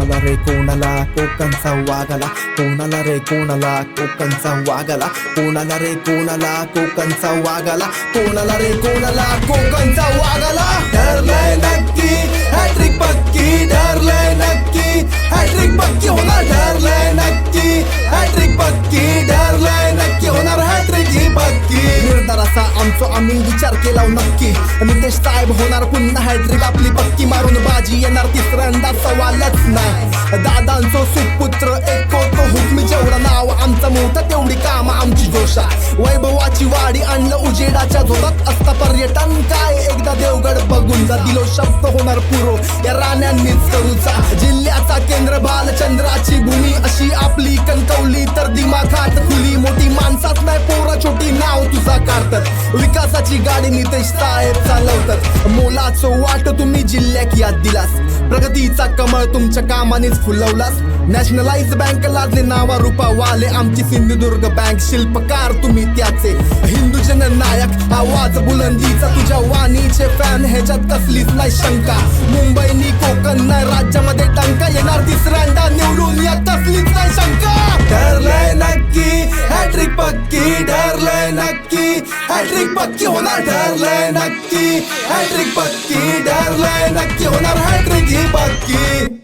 कोणाला रे कोणाला कोकणचा वागला, कोणाला रे कोणाला कोकणचा वागला, कोणाला रे कोणाला कोकणचा वागला, कोणाला रे कोणाला कोकणचा वागला. ठरलंय नक्की हॅट्रिक पक्की, ठरलंय नक्की हॅट्रिक पक्की होणार, ठरलंय नक्की हॅट्रिक पक्की, ठरलंय नक्की होणार हॅट्रिक ही पक्की. निर्धार असा आमचो आम्ही विचार केला नक्की, नितेश साहेब होणार पुन्हा हॅट्रिक आपली पक्की, मारून बाजी येणार तिसऱ्यांदा सवालच नाही. दादांचो सुपुत्र एक होतो हुकमी, जेवढा नाव आमचं मोठं तेवढी काम आमची जोशा. वैभवाची वाडी आणलं उजेडाच्या झोतात, असता पर्यटन काय एकदा देवगड बघून जा. दिलो शब्द होणार पुरो या राण्यांनीच करूचा, जिल्ह्याचा केंद्र बालचंद्राची भूमी, अशी आपली कणकवली तर दिमाखात खुली. मोठी माणसात नाही पोरा छोटी नाव तुझा काढतात, विकासाची गाडी नितेश साहेब चालवतात. मोलाचं वाट तुम्ही जिल्ह्यात याद दिलास, प्रगतीचा कमळ तुमच्या कामानेच फुलवलास. नॅशनलाइज बँक लादले नावा रूपा वाले, आमची सिंधुदुर्ग बँक शिल्पकार तुम्ही त्याचे. हिंदू जन नायक आवाज बुलंदीचा, तुझ्या वाणीचे फॅन ह्याच्यात कसलीच नाही शंका. मुंबईनी कोकण नाही राज्यामध्ये टंका, येणार तिसऱ्यांदा निवडून या कसलीच नाही शंका. ठरलंय नक्की हॅट्रिक पक्की, ठरलंय नक्की हॅट्रिक पक्की होणार, ठरलंय नक्की हॅट्रिक पक्की, ठरलंय नक्की होणार हॅट्रिक ही पक्की.